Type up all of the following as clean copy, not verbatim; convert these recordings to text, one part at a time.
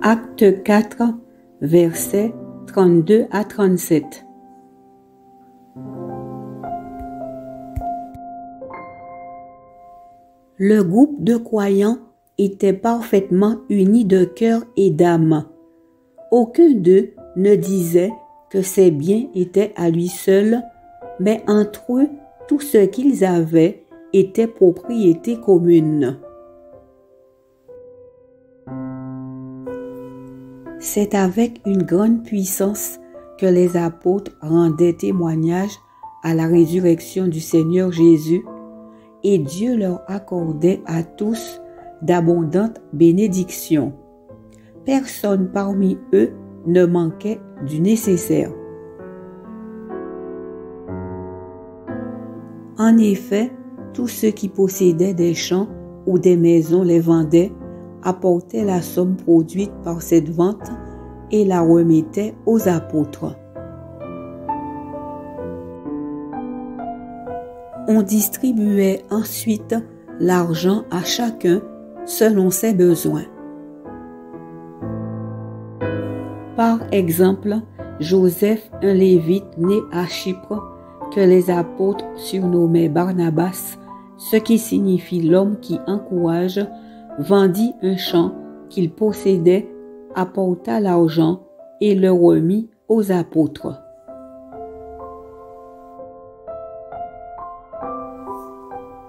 Acte 4, versets 32 à 37. Le groupe de croyants était parfaitement uni de cœur et d'âme. Aucun d'eux ne disait que ses biens étaient à lui seul, mais entre eux, tout ce qu'ils avaient était propriété commune. C'est avec une grande puissance que les apôtres rendaient témoignage à la résurrection du Seigneur Jésus, et Dieu leur accordait à tous d'abondantes bénédictions. Personne parmi eux ne manquait du nécessaire. En effet, tous ceux qui possédaient des champs ou des maisons les vendaient, apportaient la somme produite par cette vente et la remettaient aux apôtres. On distribuait ensuite l'argent à chacun selon ses besoins. Par exemple, Joseph, un Lévite né à Chypre, que les apôtres surnommaient Barnabas, ce qui signifie l'homme qui encourage, vendit un champ qu'il possédait, apporta l'argent et le remit aux apôtres.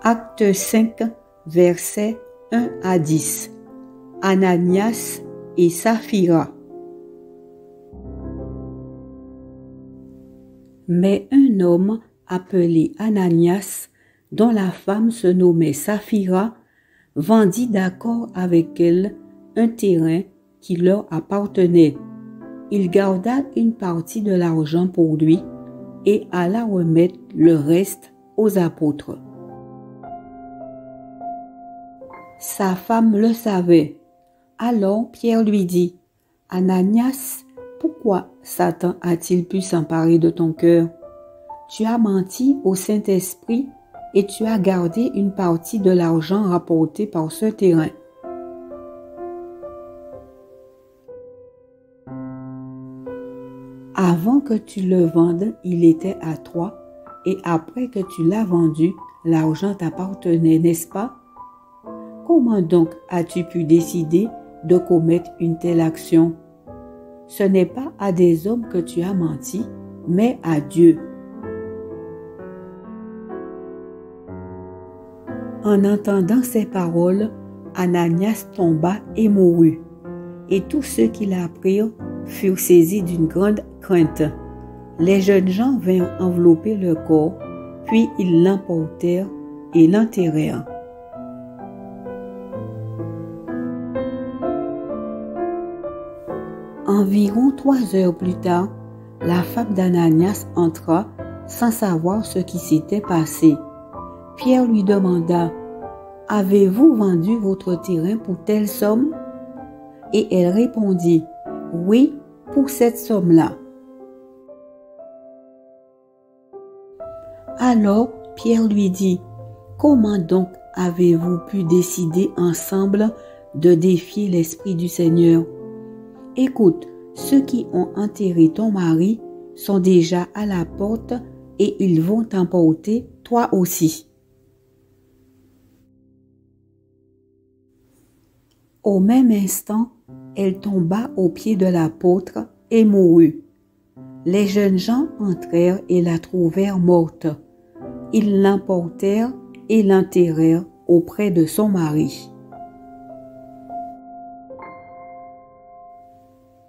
Acte 5, versets 1 à 10. Ananias et Saphira. Mais un homme appelé Ananias, dont la femme se nommait Saphira, vendit d'accord avec elle un terrain qui leur appartenait. Il garda une partie de l'argent pour lui et alla remettre le reste aux apôtres. Sa femme le savait. Alors Pierre lui dit, « Ananias, pourquoi Satan a-t-il pu s'emparer de ton cœur? Tu as menti au Saint-Esprit et tu as gardé une partie de l'argent rapporté par ce terrain. » Avant que tu le vendes, il était à toi, et après que tu l'as vendu, l'argent t'appartenait, n'est-ce pas? Comment donc as-tu pu décider de commettre une telle action? Ce n'est pas à des hommes que tu as menti, mais à Dieu. En entendant ces paroles, Ananias tomba et mourut, et tous ceux qui l'apprirent furent saisis d'une grande crainte. Les jeunes gens vinrent envelopper le corps, puis ils l'emportèrent et l'enterrèrent. Environ 3 heures plus tard, la femme d'Ananias entra sans savoir ce qui s'était passé. Pierre lui demanda, « Avez-vous vendu votre terrain pour telle somme? » Et elle répondit, « Oui, pour cette somme-là. » Alors Pierre lui dit, « Comment donc avez-vous pu décider ensemble de défier l'Esprit du Seigneur? Écoute, ceux qui ont enterré ton mari sont déjà à la porte et ils vont t'emporter, toi aussi. » Au même instant, elle tomba aux pieds de l'apôtre et mourut. Les jeunes gens entrèrent et la trouvèrent morte. Ils l'emportèrent et l'enterrèrent auprès de son mari.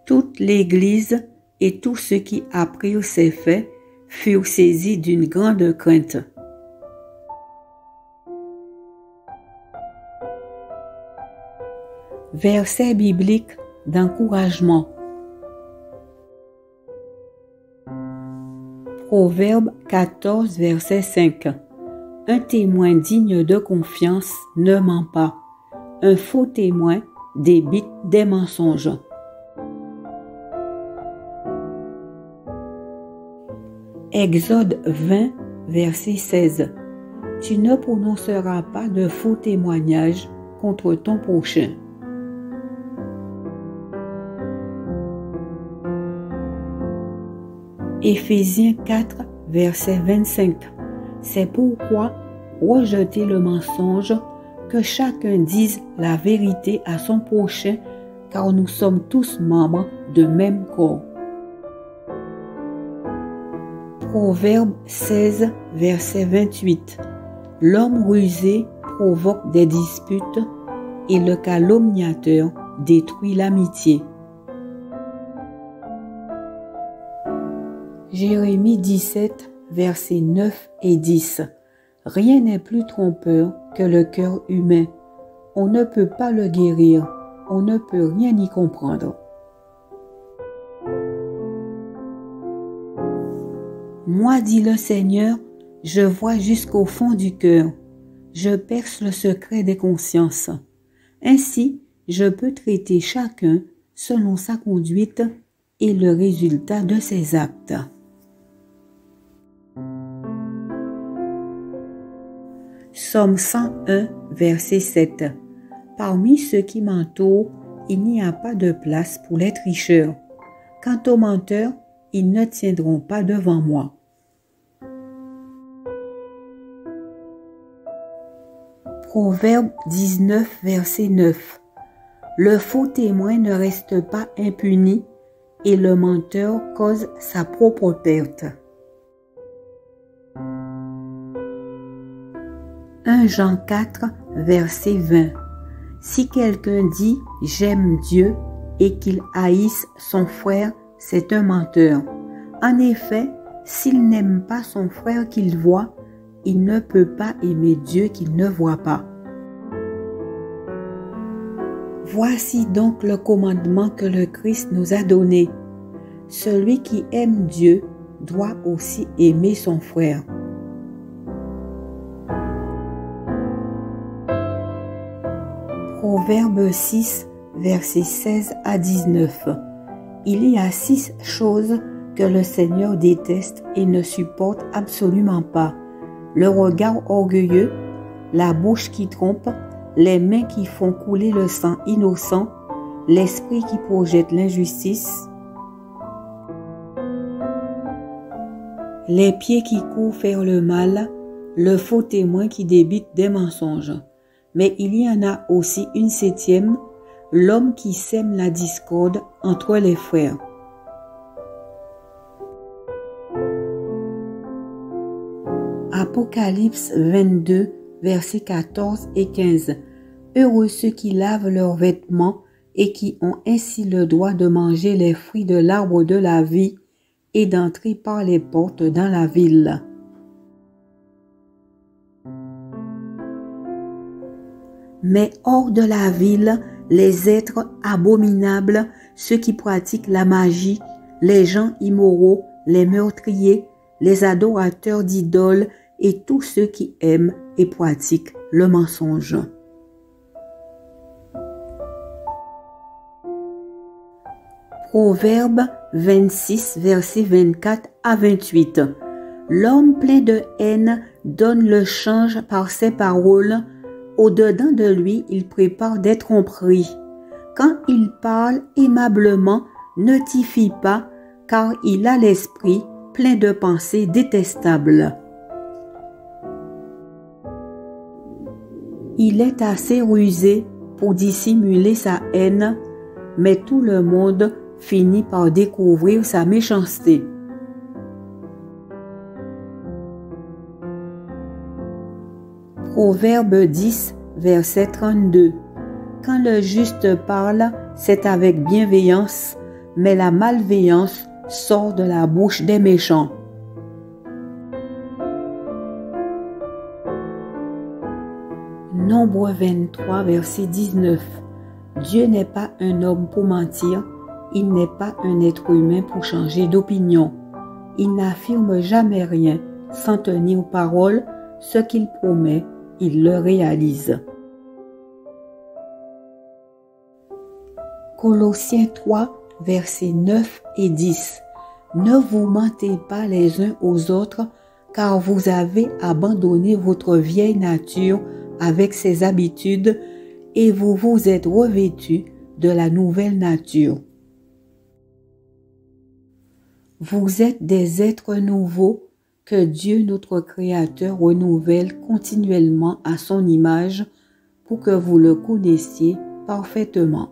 Toute l'Église et tous ceux qui apprirent ces faits furent saisis d'une grande crainte. Verset biblique d'encouragement. Proverbe 14, verset 5. Un témoin digne de confiance ne ment pas. Un faux témoin débite des mensonges. Exode 20, verset 16. Tu ne prononceras pas de faux témoignages contre ton prochain. Éphésiens 4, verset 25. C'est pourquoi rejetez le mensonge, que chacun dise la vérité à son prochain, car nous sommes tous membres de même corps. Proverbe 16, verset 28. L'homme rusé provoque des disputes et le calomniateur détruit l'amitié. Jérémie 17, versets 9 et 10. Rien n'est plus trompeur que le cœur humain. On ne peut pas le guérir, on ne peut rien y comprendre. Moi, dit le Seigneur, je vois jusqu'au fond du cœur. Je perce le secret des consciences. Ainsi, je peux traiter chacun selon sa conduite et le résultat de ses actes. Psaume 101, verset 7. Parmi ceux qui m'entourent, il n'y a pas de place pour les tricheurs. Quant aux menteurs, ils ne tiendront pas devant moi. Proverbe 19, verset 9. Le faux témoin ne reste pas impuni et le menteur cause sa propre perte. 1 Jean 4, verset 20. Si quelqu'un dit « j'aime Dieu » et qu'il haïsse son frère, c'est un menteur. En effet, s'il n'aime pas son frère qu'il voit, il ne peut pas aimer Dieu qu'il ne voit pas. Voici donc le commandement que le Christ nous a donné. Celui qui aime Dieu doit aussi aimer son frère. Proverbe 6, versets 16 à 19. Il y a 6 choses que le Seigneur déteste et ne supporte absolument pas. Le regard orgueilleux, la bouche qui trompe, les mains qui font couler le sang innocent, l'esprit qui projette l'injustice, les pieds qui courent faire le mal, le faux témoin qui débite des mensonges. Mais il y en a aussi une 7e, l'homme qui sème la discorde entre les frères. Apocalypse 22, versets 14 et 15. Heureux ceux qui lavent leurs vêtements et qui ont ainsi le droit de manger les fruits de l'arbre de la vie et d'entrer par les portes dans la ville. Mais hors de la ville, les êtres abominables, ceux qui pratiquent la magie, les gens immoraux, les meurtriers, les adorateurs d'idoles et tous ceux qui aiment et pratiquent le mensonge. Proverbe 26, versets 24 à 28. L'homme plein de haine donne le change par ses paroles. Au-dedans de lui, il prépare des tromperies. Quand il parle aimablement, ne t'y fie pas, car il a l'esprit plein de pensées détestables. Il est assez rusé pour dissimuler sa haine, mais tout le monde finit par découvrir sa méchanceté. Proverbe 10, verset 32. Quand le juste parle, c'est avec bienveillance, mais la malveillance sort de la bouche des méchants. Nombre 23, verset 19. Dieu n'est pas un homme pour mentir, il n'est pas un être humain pour changer d'opinion. Il n'affirme jamais rien sans tenir parole, ce qu'il promet, il le réalise. Colossiens 3, versets 9 et 10. Ne vous mentez pas les uns aux autres, car vous avez abandonné votre vieille nature avec ses habitudes et vous vous êtes revêtus de la nouvelle nature. Vous êtes des êtres nouveaux que Dieu notre Créateur renouvelle continuellement à son image pour que vous le connaissiez parfaitement.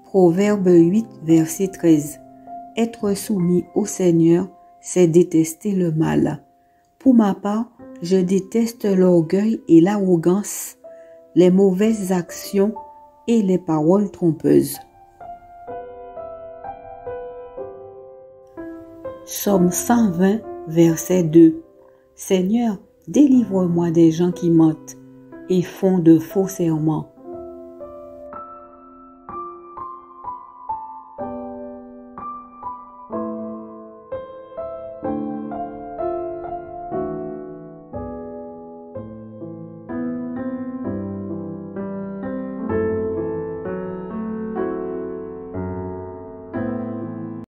Proverbe 8, verset 13. Être soumis au Seigneur, c'est détester le mal. Pour ma part, je déteste l'orgueil et l'arrogance, les mauvaises actions et les paroles trompeuses. Psaume 120, verset 2. Seigneur, délivre-moi des gens qui mentent et font de faux serments.